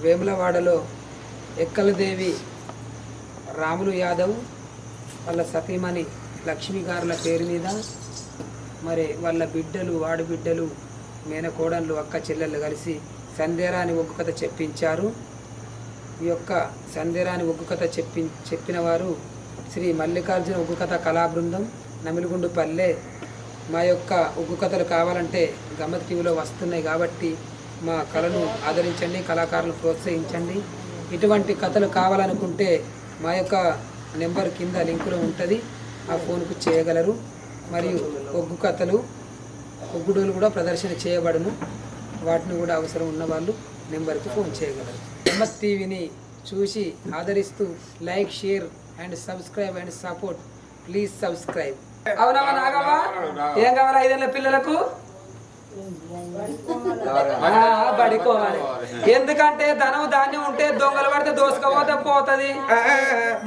వేములవాడలో ఎక్కలదేవి రాములు యాదవ్ వాళ్ళ సతీమణి లక్ష్మీ గారుల పేరు మీద మరి వాళ్ళ బిడ్డలు వాడి బిడ్డలు మేనకోడళ్ళు అక్క చెల్లెళ్ళు కలిసి సందేరాని ఒగ్గు కథ చెప్పించారు. ఈ యొక్క సందేరాని ఒగ్గు కథ చెప్పిన వారు శ్రీ మల్లికార్జున ఒగ్గు కథ కళాబృందం నమిలిగుండుపల్లె. మా యొక్క ఒగ్గు కథలు కావాలంటే గమ్మత్ టీవీలో వస్తున్నాయి కాబట్టి మా కళను ఆదరించండి, కళాకారులను ప్రోత్సహించండి. ఇటువంటి కథలు కావాలనుకుంటే మా యొక్క నెంబర్ కింద లింకులో ఉంటుంది, ఆ ఫోన్కు చేయగలరు. మరియు ఒగ్గు కథలు ఒగ్గుడులు కూడా ప్రదర్శన చేయబడును, వాటిని కూడా అవసరం ఉన్న వాళ్ళు నెంబర్కి ఫోన్ చేయగలరు. గమ్మత్ టీవీని చూసి ఆదరిస్తూ like, share and subscribe and support. Please subscribe. అవునమ్మా నాగమ్మా, ఏం కావాలి 5 ఏళ్ళ పిల్లలకు? పడుకోవాలి. ఎందుకంటే ధనం ధాన్యం ఉంటే దొంగలు పడితే దోసుకపోతే పోతుంది,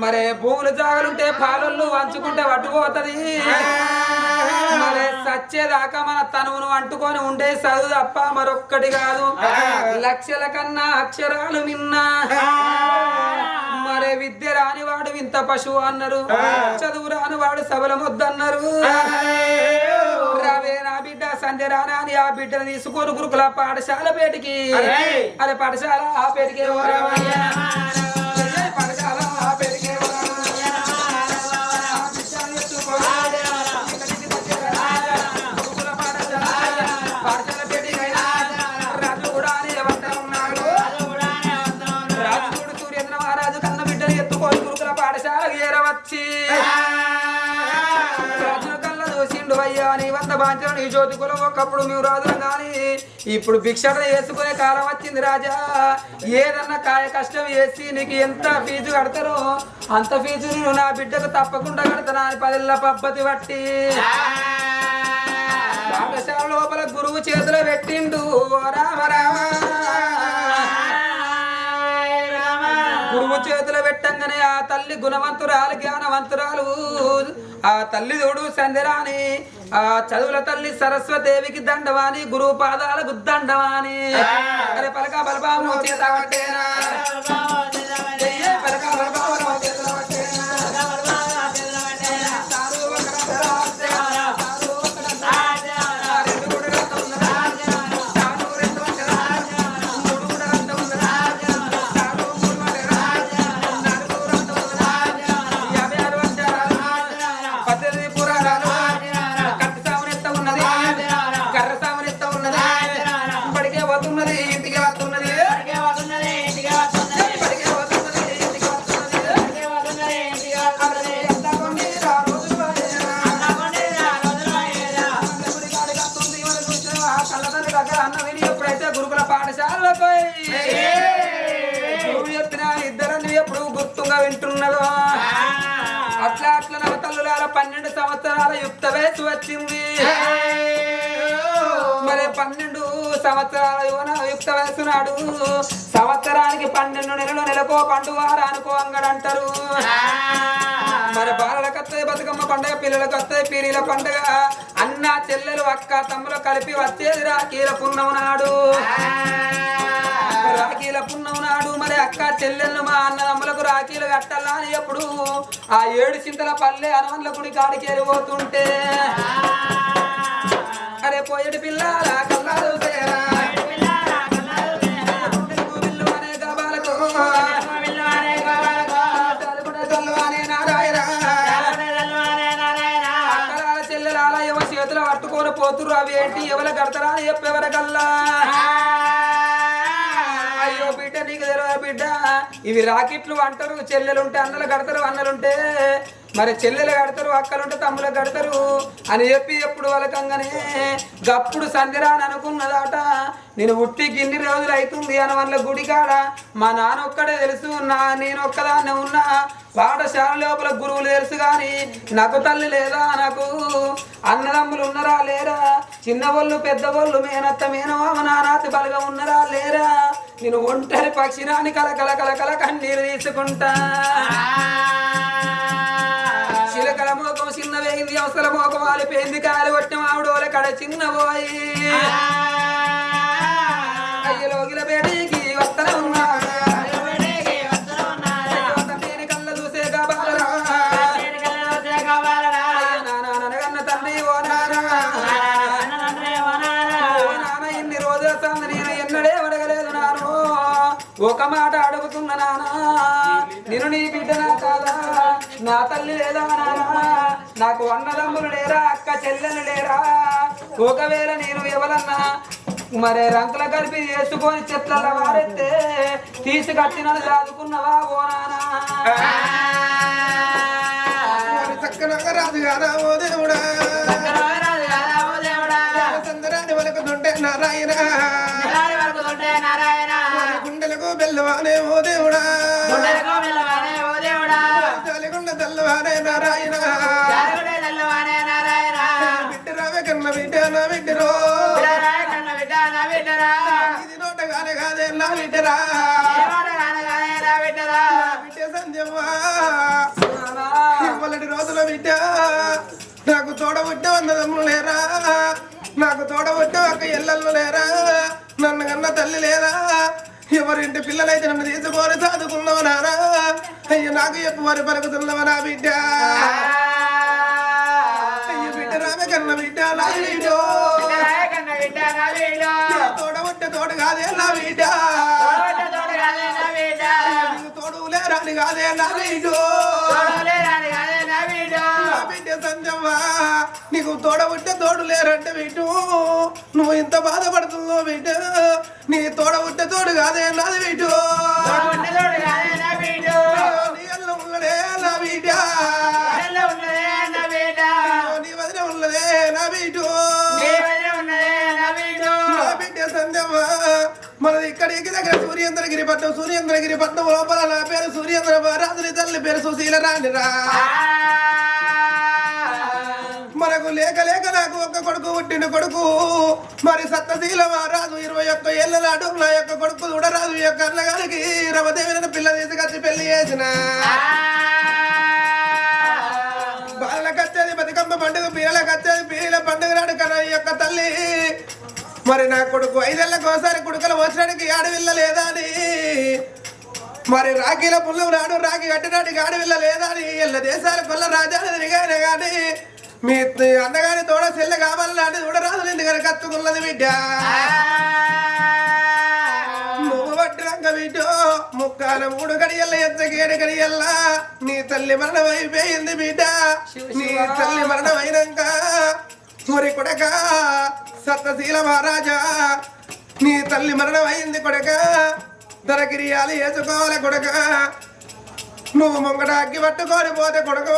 మరి భూములు జాగలుంటే పాలళ్ళు వంచుకుంటే పట్టుకుపోతుంది. మరి సచ్చేదాకా మన తనువును అంటుకొని ఉండే చదువు తప్ప మరొక్కటి కాదు. లక్షల కన్నా అక్షరాలు విన్నా, మరి విద్య రాని వాడు వింత పశువు అన్నారు, చదువు రాని వాడు సబల మొద్దన్నారు. రావే నా బిడ్డ సంధ్య రానా అని ఆ బిడ్డను తీసుకొని గురుకుల పాఠశాల పేటికి, అదే పాఠశాల ఆ పేటికి పాఠశాల ఆ పేటికి పాఠశాల పేటికి రాజు కూడా ఉన్నాడు. రాజుడు సూర్యేంద్ర మహారాజు కన్న బిడ్డను ఎత్తుకొని గురుకుల పాఠశాల ఏరవచ్చి అయ్యా నీ వంద బాంచలు నీ జ్యోతి కులం ఒకప్పుడు మేము రాజులం కానీ ఇప్పుడు భిక్షణ వేసుకునే కాలం వచ్చింది రాజా. ఏదన్నా కాయ కష్టం వేసి నీకు ఎంత ఫీజు కడతారో అంత ఫీజు నేను నా బిడ్డకు తప్పకుండా కడతాను అని 10 ఏళ్ల పద్ధతి బట్టి పాఠశాల లోపల గురువు చేతిలో పెట్టిండు. రామ రామ గురువు చేతిలో పెట్టంగానే ఆ తల్లి గుణవంతురాలు జ్ఞానవంతురాలు, ఆ తల్లి చూడు సంధ్యరాని, ఆ చదువుల తల్లి సరస్వదేవికి దండవాని, గురువు పాదాలకు దండవాని. అరే పలక బలబాబు చేత పట్టేనా, పలక బలబాబు చేత పట్టేనా, వింటున్నదో అట్లా అట్లా నవతల్లులాల 12 సంవత్సరాల యుక్త వయసు వచ్చింది. మరి 12 సంవత్సరాల యుక్త వయసు నాడు సంవత్సరానికి 12 నెలలు, నెలకో పండుగ అనుకో అంగడంటారు. మరి బాలలకు వస్తాయి బతుకమ్మ పండుగ, పిల్లలకు వస్తాయి పీరీల పండుగ. అన్న చెల్లెలు అక్క తమ్ములు కలిపి వచ్చేది రాఖీల పున్నమ నాడు. రాఖీల పున్నమ నాడు మరి అక్క చెల్లెళ్ళు మా అన్నదమ్ములకు రాఖీలు కట్టాలా అని ఎప్పుడు ఆ 7 చింతల పల్లె హనుమన్ల గుడి కాడికి వెళ్ళిపోతుంటే, అరే పోయేటి పిల్లల కల్లాలు చేతులు పట్టుకొని పోతురు. అవి ఏంటి ఎవరు కడతారా అని చెప్పేవరకల్లా, అయ్యో బిడ్డ నీకు తెలియదు బిడ్డ, ఇవి రాకెట్లు అంటారు. చెల్లెలుంటే అన్నలు కడతారు, అన్నలుంటే మరి చెల్లెలు కడతారు, అక్కలుంటే తమ్ములకు కడతారు అని చెప్పి ఎప్పుడు వలకంగానే గప్పుడు సంధ్యరాని అనుకున్నదాట. నేను ఉట్టి గిన్ని రోజులు అవుతుంది అని వాళ్ళ గుడికాడ మా నాన్న ఒక్కడే తెలుసు, నేను ఒక్కదాన్నే ఉన్నా. పాఠశాల లోపల గురువులు తెలుసు కానీ నాకు తల్లి లేదా, నాకు అన్నదమ్ములు ఉన్నారా లేరా, చిన్నవాళ్ళు పెద్దవాళ్ళు మేనత్త మేనమామ నానాతి బలగా ఉన్నారా లేరా, నేను ఒంటరి పక్షిరాని కలకల కలకల కన్నీరు తీసుకుంటా. చిలకల మోకం చిన్నవేయింది, అవసర మోకం వాలిపోయింది, కాలు కొట్టిన మామిడోల కడ చిన్నబోయి అయ్యలోగిల బేటికి వస్తనే ఉన్నాడు తండ్రి కళ్ళ చూసే కావాలరా నాన్న తండ్రి ఓ నాన్న ఇన్ని రోజుల సంది నేను ఎన్నడే అడగలేదు నాను ఒక మాట అడుగుతున్నా నాన్న నేను నీ బిడ్డనా కాదా నా తల్లి లేదా నాన్న నాకు అన్నదమ్ములు లేరా అక్క చెల్లెలు లేరా ఒకవేళ నేను ఎవరన్నా మరి రంకుల కలిపి వేసుకొని చెట్ల వారెత్తే తీసి కట్టినను దాదుకున్నవా ఓ నానా చక్కనగా రాదు కాదా ఓ దేవుడా సందరాన్ని వలకుతుంటే నారాయణ గుండెలకు బెల్లవానే ఓ దేవుడా చాలిగుండ తెల్లవానే నారాయణ బిడ్డరావే కన్న బిడ్డ నా బిడ్డరో ఇది నోట కానే కాదే నా బిడ్డరా బిడ్డ సంధ్యమ్మా మొదటి రోజుల బిడ్డ నాకు తోడబుట్ట అన్నదమ్ములు లేరా నాకు తోడబుట్ట ఒక ఎల్లళ్ళు లేరా నన్ను కన్న తల్లి లేదా ఎవరింటి పిల్లలైతే నన్ను తీసుకొని చదువుకున్నావు నారా అయ్యో నాకు చెప్పు మరి పలుకుతున్నావా నా బిడ్డ అయ్యో బిడ్డ రామే కన్న బిడ్డ నా తోడబుట్ట తోడు కాదే నా బిడ్డ తోడు లేరాని కాదే నా బిడ్డ సంజమ్మా నీకు తోడబుట్టే తోడు లేరంటే బిడ్డు నువ్వు ఇంత బాధపడుతున్నావు బిడ్డ నీ తోడబుట్టే తోడు కాదే నాది బిడ్డు నీ అల్ల ఉన్నదే నా బిడ్డ నీ వదిన ఉన్నదే నా బిడ్డు నా బిడ్డ సంజమ్మా మనది ఇక్కడికి దగ్గర సూర్యేంద్రగిరి పట్నం లోపల నా పేరు సూర్యేంద్ర రాజుని తల్లి పేరు సుశీల రాణిరా మనకు లేక లేక నాకు ఒక్క కొడుకు పుట్టిన కొడుకు మరి సత్తశీల మహారాజు 21 ఏళ్ళ నాడు నా యొక్క కొడుకు చూడరాజు యొక్క అన్నగారికి రమదేవిని పిల్ల తీసుకొచ్చి పెళ్లి చేసిన బాలలకు వచ్చేది బతుకమ్మ పండుగ పీరలకు వచ్చేది పీరీల పండుగ నాడు కన్నా ఈ యొక్క తల్లి మరి నా కొడుకు 5 ఏళ్ళకోసారి కుడుకలు వచ్చడానికి ఆడవిల్ల లేదా అని మరి రాఖీల పుల్లం నాడు రాఖీ కట్టినాడికి ఆడవిల్ల లేదా అని ఎల్ల దేశాల కొల్ల రాజాలు తిరిగానే కానీ మీ అన్నగారి తోడ చెల్లె కావాలని చూడరాదు నిన్ను కనుక కత్తుకున్నది బిడ్డ నువ్వు పట్టినాక బిడ్డ ముక్కాల 3 గడియల్ల ఎత్తగేడు గడియల్ల నీ తల్లి మరణం అయిపోయింది బిడ్డ నీ తల్లి మరణం అయినాక మరి కొడక సత్తశీల మహారాజా నీ తల్లి మరణం అయింది కొడక ధరగిరియాలు వేసుకోవాలి కొడక నువ్వు ముంగట అగ్గి పట్టుకొని పోతే కొడుకు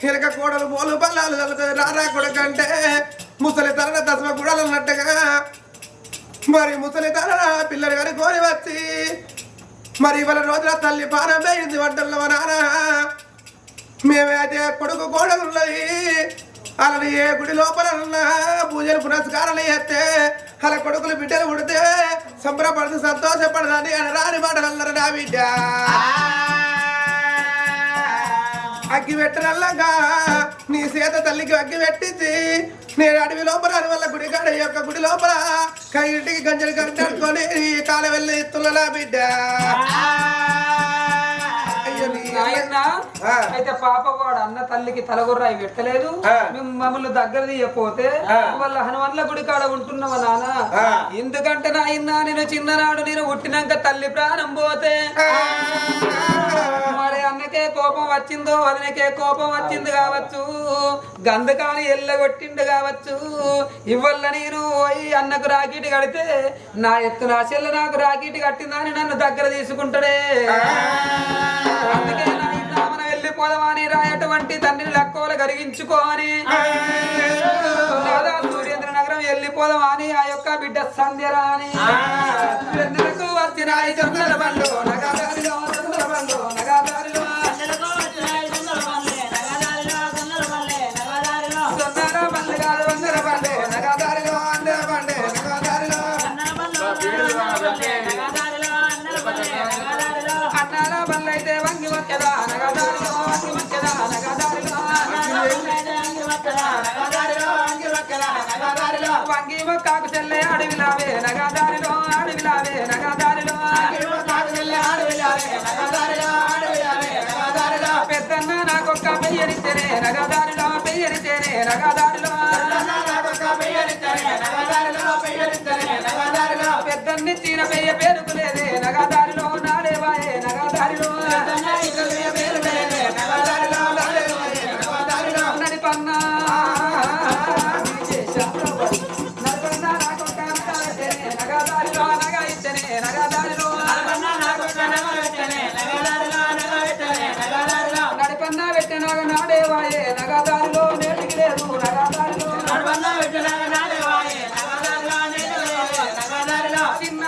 కిరక కూడలు పోలు పల్లాలు చదువుతుంది రారా కొడుకు అంటే ముసలి తరణ దశమ గుడలు అన్నట్టుగా మరి ముసలి తరణ పిల్లలు కానీ కోరి వచ్చి మరి ఇవాళ రోజున తల్లి పానం వేయింది వంటల్లో నాన్న మేమైతే కొడుకు కోడలు ఉన్నది అలాని ఏ గుడి లోపల ఉన్న పూజలు పురస్కారాలు చేస్తే అలా కొడుకులు బిడ్డలు పుడితే సంబరపడుతూ సంతోషపడదని అని రాని మాటలు అన్నారు నా బిడ్డ అగ్గి పెట్టనల్లాగా నీ సీత తల్లికి అగ్గి పెట్టించి నేను అడవి లోపల వల్ల గుడి కాడ యొక్క గుడి లోపల కైంటికి గంజలు కట్టుకొని కాల వెళ్ళి ఎత్తుల బిడ్డ అయితే పాప వాడు అన్న తల్లికి తలగొర్రాయి పెట్టలేదు మమ్మల్ని దగ్గర తీయపోతే వాళ్ళ హనుమన్ల గుడి కాడ ఉంటున్నావా నాన్న ఎందుకంటే నాయన నేను చిన్ననాడు నేను పుట్టినాక తల్లి ప్రాణం పోతే మరి అన్నకే కోపం వచ్చిందో వదినకే కోపం వచ్చింది కావచ్చు గంధకాని ఎల్లగొట్టిండు కావచ్చు ఇవల్ల నేను పోయి అన్నకు రాకీటి కడితే నా ఎత్తు నా చెల్లె నాకు రాకీటి కట్టిందని నన్ను దగ్గర తీసుకుంటాడే అందుకే మనం వెళ్ళిపోదామని రాయటువంటి తండ్రిని లక్కువలు కరిగించుకోని సూర్యేంద్ర నగరం వెళ్ళిపోదామని ఆ యొక్క బిడ్డ సంధ్యరాని వచ్చిన బండ్లు నగాదారిలో నగాదారిలో బండ్లు కాదు వందల బండే నగాదారిలో అందర బండే నగాదారిలో అన్నాల బండ్లు అయితే వంగి వచ్చదా నగాదారిలో వంగి వచ్చదా నగాదారిలో వంగి మొక్కాకు చెల్లె అడవిలావే నగదారిలో అడవిలావే నగదారిలో పెద్దన్న నాకొక్క పెయ్యనిచ్చనే నగదారిలో పెయ్యనిచ్చేనే నగదారిలో పెద్దన్నిచ్చిన పెయ్య పేరుకులేదే నగదారిలో నాడేవాయే నగదారిలో నడిపన్నా నగదారిలో నగ ఇచ్చనే నగదారిలో నడిపన్నా పెట్టిన నాడేవాయే నగదారిలో నేటికి లేదు నగదారిలో చిన్న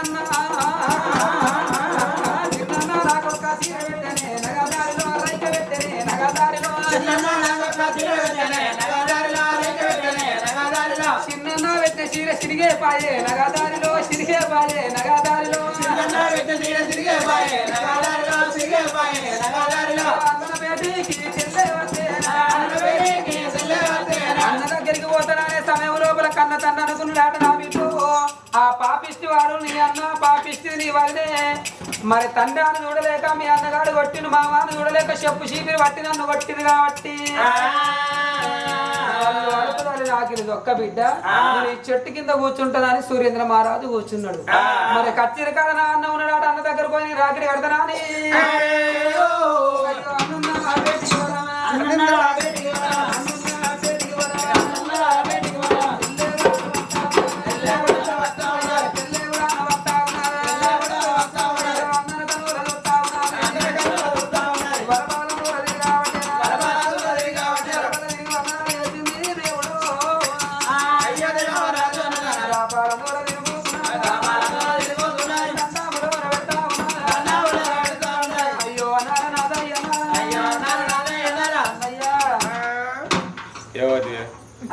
నాకొక్క సీర పెట్టనే నగదారిలో రైక పెట్టనే నగదారిలో చిన్న పెట్టిన చీర సిరిగే పాయే నగదారిలో సిరిగే పాయే నగదారిలో అన్న పేటికి చెల్లె వచ్చేనా అన్న దగ్గరికి పోతాననే సమయం లోపల కన్న తన్న అనుకున్నాడు నా బిడ్డు ఆ పాపిష్టి వాడు నీ అన్న పాపిష్టి నీ వల్లే మరి తండ్రి అని చూడలేక మీ అన్నగాడు కొట్టిన మామాను చూడలేక చెప్పు చీపిరి పట్టి నన్ను కొట్టింది కాబట్టి నాకు ఒక్క బిడ్డ నేను ఈ చెట్టు కింద కూర్చుంటానని సురేంద్ర మహారాజు కూర్చున్నాడు మరి కచ్చిరి కాడ నా అన్న ఉన్నాడు అన్న దగ్గర పోయి రాకిడి కడతానా అని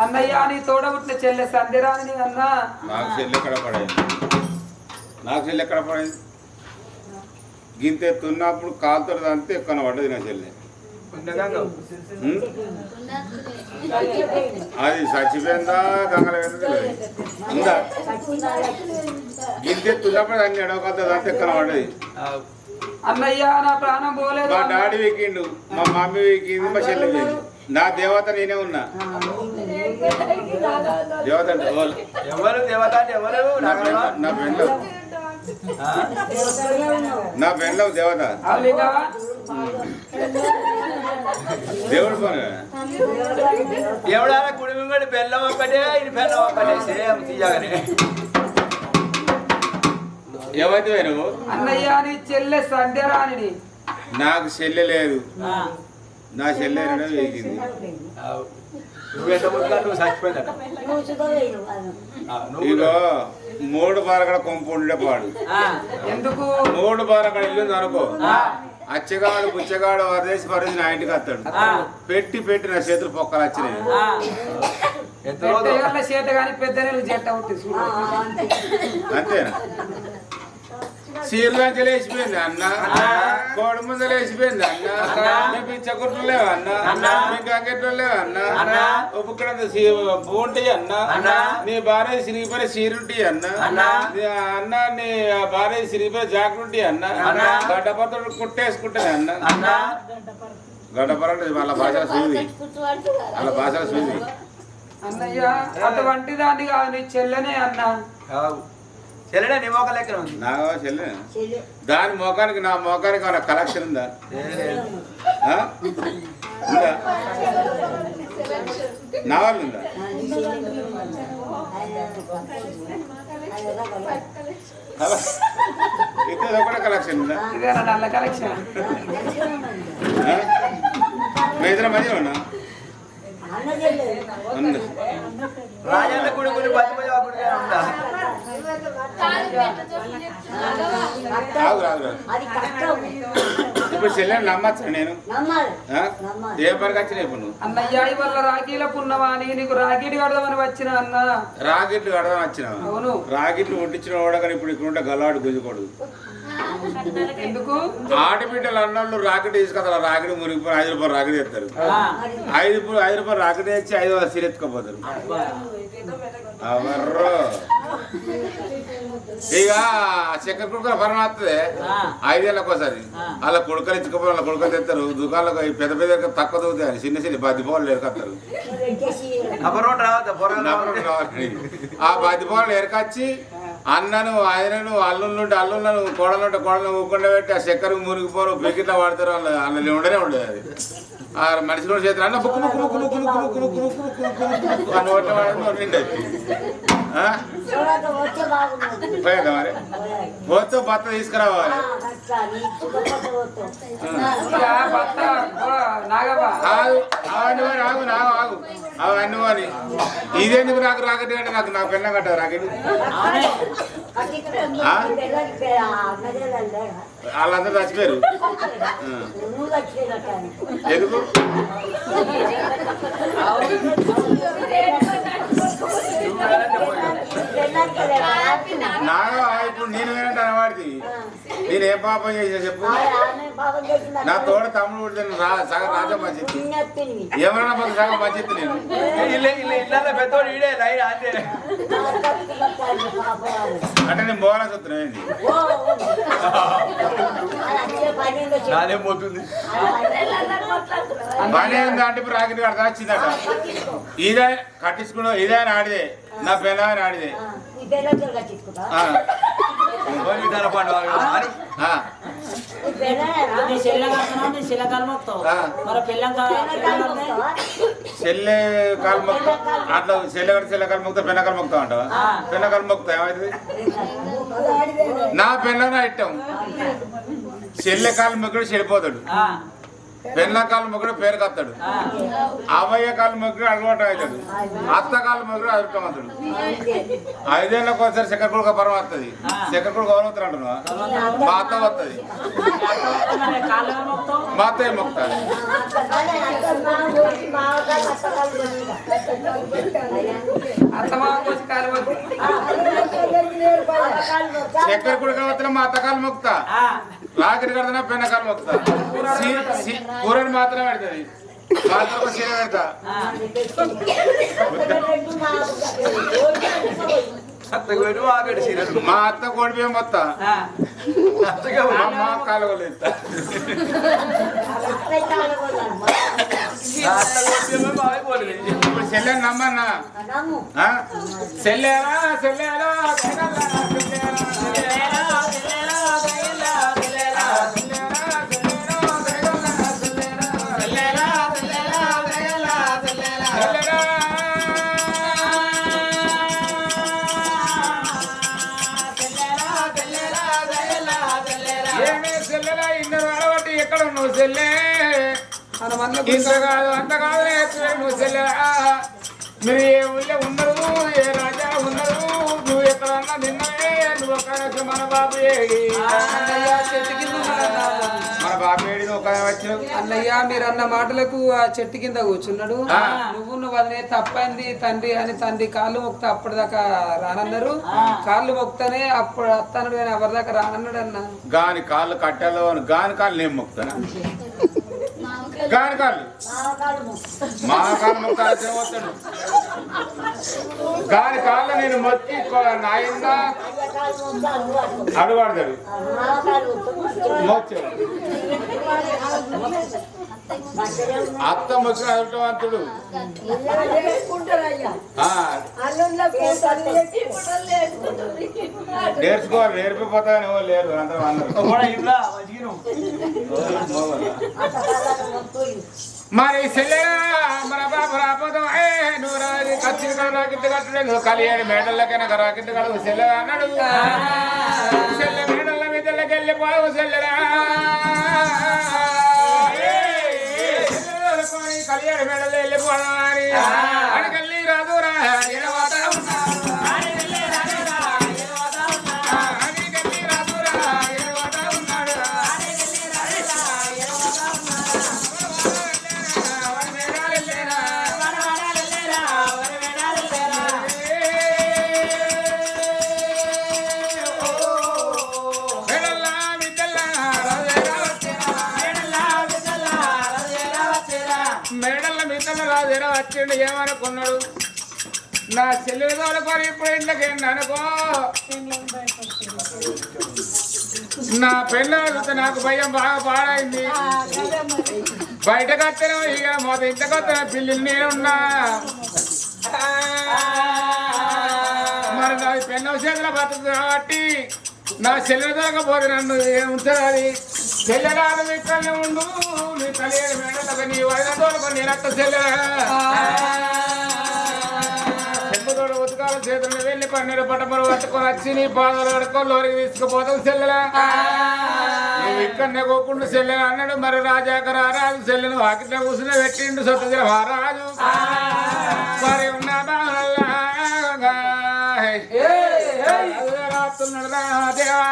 అన్నయ్య నీ తోడబుట్టిన చెల్లె సంధ్యరాని అన్న నాకు చెల్లి ఎక్కడ పడైంది గింత ఎత్తున్నప్పుడు కాలుతో అంతే ఎక్కడ పడ్డది నా చెల్లె అది చచ్చిపోయిందా గంగల ఉందా గింత ఎత్తున్నప్పుడు అన్ని ఎడవకలుతుంది అంతే ఎక్కడ పడ్డది అన్నయ్య నా ప్రాణం పోలేదు మా డాడీ వీకిండు మా మమ్మీ వీకింది మా చెల్లి వీకింది నా దేవత నేనే ఉన్నా దేవత అంటే ఎవరు దేవత అంటే ఎవరు నా పెళ్ళవు దేవత దేవుడు పని ఎవడారా కుడి ముంగడి బెల్లం ఒక్కటే ఇది బెల్లం ఒక్కటే సేమ్ తీయగానే ఏమైతే నువ్వు అన్నయ్య నీ చెల్లె సంధ్యరాణిని నాకు చెల్లె లేదు నా చెల్లె వేగింది నువ్వు చచ్చిపోయిందట ఇగో 3 బారగడ కొంపు ఉండే పాడు ఎందుకు 3 బారగడ ఇల్లు అనుకో అచ్చగాడు బుచ్చగాడు వరదేసి పరిధి నా ఇంటికి వస్తాడు పెట్టి నా చేతులు పొక్కలు వచ్చినాయి చేత కానీ పెద్ద జట్ట ఉంటుంది అంతేనా చీరలంచి లేచిపోయింది అన్న కోడి ముందు లేచిపోయింది అన్న మీ పిచ్చకుట్లు లేవు అన్న మీ గంగెట్లు లేవు అన్న ఇక్కడ బూంటాయి అన్న నీ భార్య సిరిగిపోయిన చీరుంటాయి అన్న నీ భార్య సిరిగిపోయిన జాకెట్ అన్న గడ్డపత్రుడు కుట్టేసుకుంటుంది అన్న గడ్డపరంటే వాళ్ళ భాష సూది వాళ్ళ భాష సూది అన్నయ్య అటువంటి దాన్ని కాదు నీ చెల్లెనే అన్నా చెల్లె నీ మోకాలు ఎక్కడ ఉంది నా చెల్లె దాని మోకానికి నా మోకానికి ఏమైనా కలెక్షన్ ఉందా ఉందా నా వాళ్ళు ఉందా ఇక్కడ కూడా కలెక్షన్ ఉందా ఇదేనా నల్ల కలెక్షన్ మీ ఇద్దరు మధ్యలో ఉన్నా రాజన్న గుడి గుడి ఉందా ఇప్పుడు చెల్లెని నమ్మచ్చా నేను ఏ పనికి వచ్చిన ఇప్పుడు నువ్వు అన్నయ్య వల్ల రాఖీల పున్నవాని నీకు రాఖీలు కడదామని వచ్చిన అన్న రాకెట్లు కడదామని వచ్చిన అవును రాకెట్లు ఒట్టించిన కూడా కానీ ఇప్పుడు ఇక్కడ ఉంటే గల్లాడు గుంజకూడదు ఎందుకు ఆడబిడ్డలు అన్నోళ్ళు రాకెట్ తీసుకొస్తారు రాకెట్ మునిగిపోయి 5 రూపాయలు రాకెట్ ఎత్తారు 5 రూపాయలు రాకెట్ తెచ్చి 5 సిరి ఎత్తుకోపోతారు అవర్రో ఇక చక్కెర కుడుకలు పరమ వస్తుంది 5 ఏళ్ళకి ఒకసారి అలా కుడుకలు ఇచ్చుకోపోయి వాళ్ళ కుడుకలు తెస్తారు దుకాణాలకు పెద్ద పెద్ద తక్కువ దొరుకుతాయి చిన్న చిన్న 10 పాలు ఎరకత్తారు ఆ 10 పాలు ఎరకచ్చి అన్నను ఆయనను అల్లుంటే అల్లులను కోడలుంటే కోడలను ఊకుండా పెట్టి ఆ చక్కెర మునిగిపోరు పెకిట్లా వాడతారు అన్న ఉండనే ఉండేది అది ఆ మనిషి కూడా చేస్తారు అన్న book book book book book book book book అని ఓట్ల వాడింది పోయేదా మరి పోతే భర్త తీసుకురావాలి అవన్నీ ఆగు అవన్నీ మరి ఇదేందుకు నాకు రాకెట్ అంటే నాకు నా పెళ్ళం కట్టదు రాకెట్ వాళ్ళందరూ చచ్చిపోయారు ఎందుకు నాగా ఇప్పుడు నేను ఏంటంటే అనవాడిది నేను ఏం పాపం చేసా చెప్పు నా తోడ తమ్ముడు పుడితే సగం రాజా మంచిది ఎవరైనా మాకు సగం మంచిది నేను పెద్దోడు ఈడే అంటే నేను పోవాలని చూస్తున్నాను నాదేం పోతుంది పని ఏంది అంటే ఇప్పుడు రాకెట్ కడతా వచ్చిందట ఇదే కట్టించుకున్నా ఇదే ఆడిదే నా పిల్లని ఆడిదే చెల్లె కాలు మొక్తా అట్లా చెల్లె కాలు మొక్తా పెన్న కాలు మొక్తా అంటావా పెన్న కాలు మొక్తా ఏమైతుంది నా పిల్లని ఇట్టాం చెల్లె కాలు మొక్కడు చెడిపోతాడు పెళ్ళ కాలు మొక్కడు పేరు కత్తాడు అవ్వయ్య కాలు మొక్కడు అలవాటు అవుతాడు అత్త కాలు మొక్కడు అదృష్టం అవుతాడు 5 ఏళ్ళకి ఒకసారి చక్కెర కొడుకు పరం వస్తుంది చక్కెర కొడుకు ఎవరవుతారు అంటున్నా మా అత్త వస్తుంది మా అత్త ఏం మొక్కుతుంది చక్కెర కొడుకు వస్తున్నా మా అత్త కాలు మొక్కుతా రాకెట్ కడతా పెన్న కాలు మొక్కుతా కూరని మాత్రం పెడుతుంది మాత్రం చీర పెడతా మా అత్త కోడిపోయి మొత్తా మా కాలువలు ఎత్తా ఇప్పుడు చెల్లెని నమ్మన్నా చెల్లెరా చెల్లెరా ఎక్కడ నువ్వు చెల్లె ఇంత కాదు అంత కాదు నువ్వు చెల్లె మీరు ఏ ఊళ్ళో ఉండరు ఏ రాజా ఉండరు నువ్వు ఎక్కడన్నా నిన్నవే నువ్వు ఒక మన బాబు ఏడి మన బాబు ఏడి ఒక వచ్చిన అన్నయ్య మీరు అన్న మాటలకు ఆ చెట్టు కింద కూర్చున్నాడు నువ్వు అదే తప్పైంది తండ్రి అని తండ్రి కాళ్ళు మొక్తా అప్పటిదాకా రానన్నారు కాళ్ళు మొక్తానే అప్పుడు అత్తనుడు కానీ ఎవరిదాకా రానన్నాడు అన్న గాని కాళ్ళు కట్టాలో గాని కాళ్ళు నేను మొక్తాను గాని కాళ్ళు మా కాళ్ళు మొక్తాడు గాని కాళ్ళు నేను మొక్కి నాయంగా అడుగుతాడు మొక్కాడు అత్త మొక్కిన అదృష్టవంతుడు నేర్చుకోవాలి నేర్పిపోతాను ఎవరు లేరు అందరూ మరి మన బాబు రాపోతాం నువ్వు కత్తి రాకిట్టు కట్టలేదు కలియాడు మేడల్లకైనా రాకిట్టు కలవు సెల్లె అన్నాడు సెల్లె మేడల్ల మీదకి వెళ్ళిపోయావు సెల్లెరా కలియాడు మేడల్లో వెళ్ళిపోవడం అని అడిగల్లి రాదురా వచ్చిండు ఏమనుకున్నాడు నా చెల్లెలు తోలుకొని ఇప్పుడు ఇంట్లోకి అనుకో నా పెళ్ళ నాకు భయం బాగా పాడైంది బయటకు వస్తాను ఇక మొదటి ఇంట్లోకి వస్తాను పిల్లలు నేనున్నా మరి నా పెళ్ళ చేతుల బతుకు కాబట్టి నా చెల్లెలు దొరకపోతే నన్ను ఏముంటుంది చెల్లెలాగా ఇక్కడనే ఉండు నీ తల్లి మేడలకు నీ వదిన తోలుకొని నేను అత్త చెల్లె చెంపుతోడు ఉతకాల చేతులు వెళ్ళి పన్నీరు పట్టమరు పట్టుకొని వచ్చి నీ పాదాలు పడుకొని లోరికి తీసుకుపోతావు చెల్లెలా నువ్వు ఇక్కడనే పోకుండా చెల్లెలు అన్నాడు మరి రాజాక రారాజు చెల్లెను వాకిట్లో కూర్చుని పెట్టిండు సొత్తు రారాజు మరి ఉన్నా రాస్తున్నాడు దేవా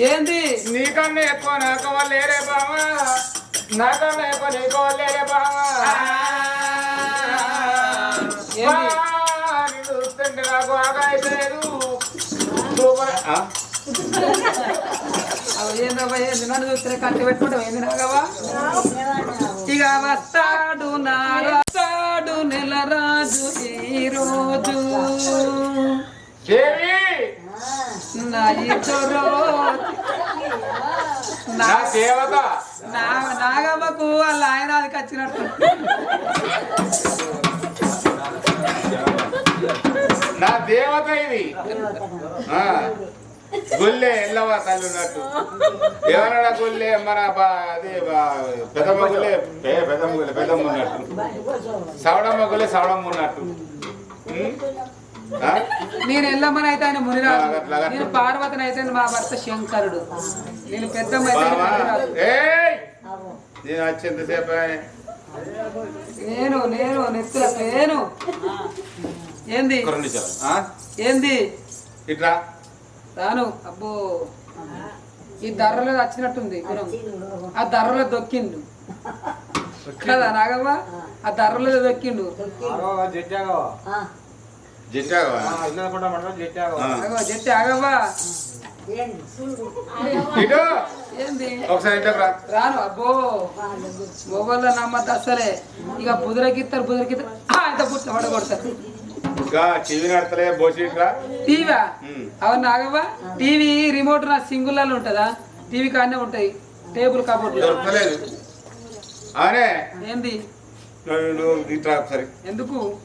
ఏంది నీకన్నా ఎక్కువ నాకు వాళ్ళేరే బావా నాకన్నా ఎక్కువ నీకు వాళ్ళేరే బావా చూస్తుంటే నాకు ఆగా అయిపోలేదు సూపర్ ఏందవ్వ ఏంది నన్ను చూస్తే కట్టి పెట్టుకుంటాం ఏంది నాగవా ఇక వస్తాడు నారాడు నెల రాజు ఈ రోజు నా ఇద్దరు నా దేవత నాగమ్మకు వాళ్ళ ఆయన అది వచ్చినట్టు నా దేవత ఇది గుల్లే ఎల్లవా తల్లి ఉన్నట్టు ఎవరన్నా గుల్లే మన అది పెద్దమ్మ గుల్లే పెద్దమ్మ ఉన్నట్టు సవడమ్మ గుల్లే సవడమ్మ ఉన్నట్టు నేను ఎల్లమ్మని అయితే ఆయన మునిరాజు నేను పార్వతిని అయితే మా భర్త శంకరుడు నేను పెద్దమ్మ నేను వచ్చేంతసేపు నేను నెత్తుల నేను ఏంది ఏంది ఇట్లా రాను అబ్బో ఈ దర్రలో వచ్చినట్టుంది ఆ దర్రలో దొక్కిండు కదా నాగవ్వ ఆ దర్రలో దొక్కిండు జట్టి ఆగవ్వా ఏంది రాను అబ్బో మొగోళ్ళ నమ్మద్దు అసలే ఇక బుదరకిస్తారు అంత పుట్ట పడగొడతారు టీవీ నడతలే బోసిట్రా టీవా అవును నాగవ్వా టీవీ రిమోట్ నా సింగుల్లో ఉంటుందా టీవీ కాడనే ఉంటాయి టేబుల్ కబోర్డ్ దొరకలేదు అరే ఏంది సరే ఎందుకు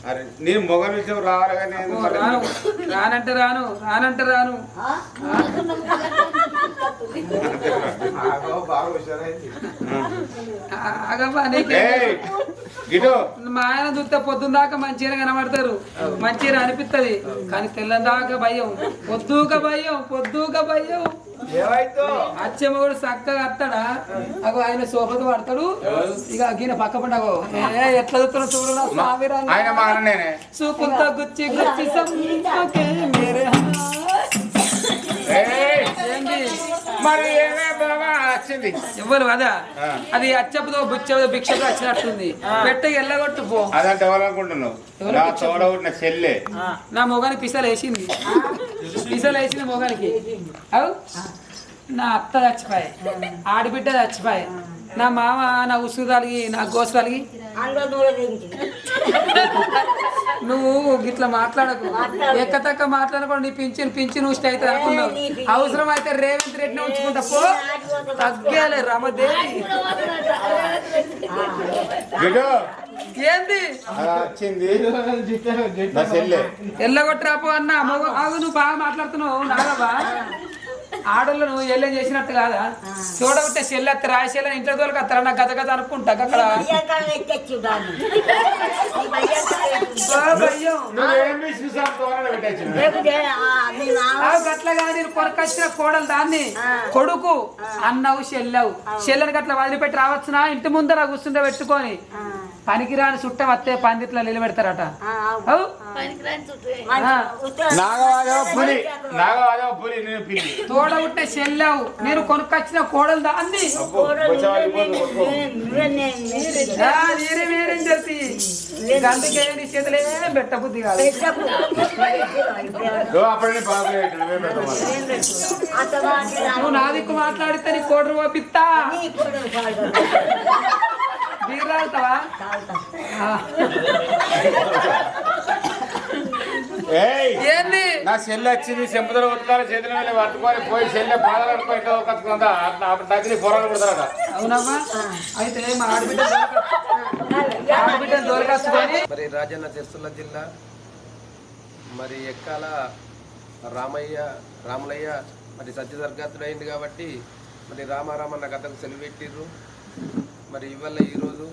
అరే నేను మొగ విషయం రావాలి కానీ రానంటే రాను మా ఆయన చూస్తే పొద్దున్న దాకా మంచిగా కనబడతారు మంచిగా అనిపిస్తుంది కానీ తెల్లని దాకా భయం పొద్దుక భయం అచ్చేమ కూడా చక్కగా వస్తాడా అగో ఆయన సోఫాతో పడతాడు ఇక గిన పక్క పండగో ఎట్లా చూస్తున్నా చూడు చూపులతో గుచ్చి మరి వచ్చింది ఇవ్వరు కదా అది అచ్చపుతో బుచ్చతో భిక్షతో వచ్చినట్టుంది పెట్ట ఎల్లగొట్టు పో అదంటే ఎవరనుకుంటున్నావు చెల్లె నా మొగానికి పిసలు వేసింది మొగానికి అవు నా అత్త చచ్చిపోయి ఆడబిడ్డ చచ్చిపోయి నా మామ నా ఉసుగు తలిగి నా గోసు తలిగి నువ్వు గిట్లా మాట్లాడకు ఎక్కతక్క మాట్లాడకుండా నీ పింఛన్ నువ్వు స్టైతే అనుకున్నావు అవసరం అయితే రేవంత్ రెడ్డిని ఉంచుకుంటా పో తగ్గాలి రమదేవి ఏంది చెల్లె ఎల్లగొట్టరాపో అన్న ఆగు నువ్వు బాగా మాట్లాడుతున్నావు నాగవా ఆడోళ్ళు నువ్వు ఎల్లేం చేసినట్టు కాదా చూడబట్టే చెల్లెత్త రాయశీల ఇంట్లో తోలికి అత్తరా నాకు గత గత అనుకుంటా అక్కడ గట్లగా నేను కొనకొచ్చిన కోడలు దాన్ని కొడుకు అన్నవు చెల్లవు చెల్లని గట్ల వదిలిపెట్టి రావచ్చునా ఇంటి ముందర కూర్చుంటే పెట్టుకొని పనికిరాని చుట్టం వస్తే పందిట్లో నిలబెడతారట తోడబుట్టే చెల్లవు నేను కొనుక్కొచ్చిన కోడలు దాన్ని నేనే వేరేం చెప్పి అందుకే నీ చేతులే పెట్టబుద్ధి కాదు నువ్వు నా దిక్కు మాట్లాడితే నీ కోడి ఓపిస్తా బీరాడుతావా ఏంది నా చెల్లి వచ్చింది చెంపదలు కొట్టుకోవాలి చేతుల మీద పట్టుకొని పోయి చెల్లె పాదాలు పట్టుకొని కట్టుకుందా అట్లా దగ్గర పొరాలు కొడతారట. అవునమ్మా అయితే మా ఆడబిడ్డ దొరకచ్చుకొని మరి రాజన్న సిరిసిల్ల జిల్లా మరి ఎక్కాల రాములయ్య మరి సత్యదర్గాతుడు అయింది కాబట్టి మరి రామారామన్న కథకు సెలవు పెట్టిర్రు. మరి ఇవాళ ఈరోజు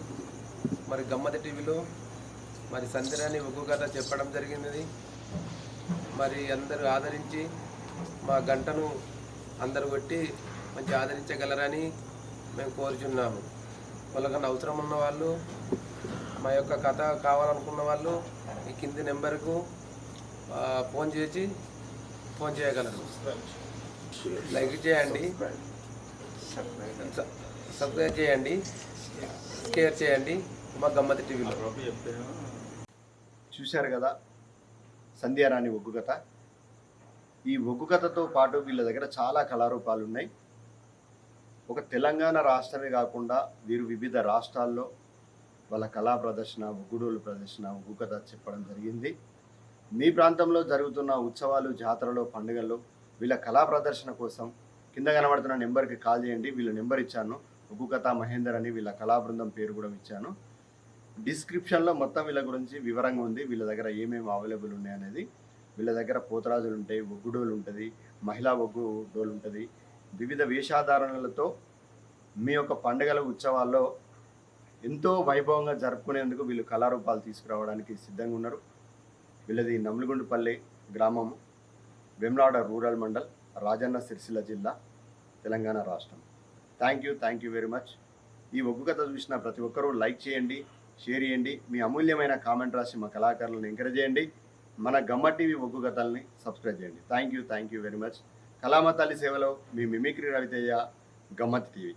మరి గమ్మతి టీవీలో మరి సందిరాని ఒగ్గు కథ చెప్పడం జరిగినది. మరి అందరూ ఆదరించి మా గంటను అందరూ కొట్టి మంచి ఆదరించగలరని మేము కోరుచున్నాము. వాళ్ళకన్నా అవసరం ఉన్న వాళ్ళు మా యొక్క కథ కావాలనుకున్న వాళ్ళు ఈ కింది నెంబర్కు ఫోన్ చేయగలరు. లైక్ చేయండి, సబ్స్క్రైబ్ చేయండి, షేర్ చేయండి మా గమ్మతి టీవీలో. చూశారు కదా సంధ్యారాణి ఒగ్గు కథ. ఈ ఒగ్గు కథతో పాటు వీళ్ళ దగ్గర చాలా కళారూపాలు ఉన్నాయి. ఒక తెలంగాణ రాష్ట్రమే కాకుండా వీరు వివిధ రాష్ట్రాల్లో వాళ్ళ కళా ప్రదర్శన, ఒగ్గుడోలు ప్రదర్శన, ఒగ్గు కథ చెప్పడం జరిగింది. మీ ప్రాంతంలో జరుగుతున్న ఉత్సవాలు, జాతరలో, పండుగల్లో వీళ్ళ కళా ప్రదర్శన కోసం కింద కనబడుతున్న నెంబర్కి కాల్ చేయండి. వీళ్ళ నెంబర్ ఇచ్చాను, ఒగ్గు కథ మహేందర్ అని వీళ్ళ కళా బృందం పేరు కూడా ఇచ్చాను. డిస్క్రిప్షన్లో మొత్తం వీళ్ళ గురించి వివరంగా ఉంది. వీళ్ళ దగ్గర ఏమేమి అవైలబుల్ ఉన్నాయనేది. వీళ్ళ దగ్గర పోతరాజులు ఉంటాయి, ఒగ్గుడోలు ఉంటుంది, మహిళా ఒగ్గు డోలు ఉంటుంది. వివిధ వేషాధారణలతో మీ యొక్క పండుగల, ఉత్సవాల్లో ఎంతో వైభవంగా జరుపుకునేందుకు వీళ్ళు కళారూపాలు తీసుకురావడానికి సిద్ధంగా ఉన్నారు. వీళ్ళది నమ్మిగుండుపల్లి గ్రామం, వేములవాడ రూరల్ మండల్, రాజన్న సిరిసిల్ల జిల్లా, తెలంగాణ రాష్ట్రం. Thank you very much. ఈ ఒగ్గు కథ చూసిన ప్రతి ఒక్కరూ లైక్ చేయండి, షేర్ చేయండి, మీ అమూల్యమైన కామెంట్ రాసి మా కళాకారులను ఎంకరేజ్ చేయండి. మన గమ్మ టీవీ ఒగ్గు కథల్ని సబ్స్క్రైబ్ చేయండి. Thank you very much. కళామ తల్లి సేవలో మీ మిమిక్రీ రవితేజ, గమ్మత్ టీవీ.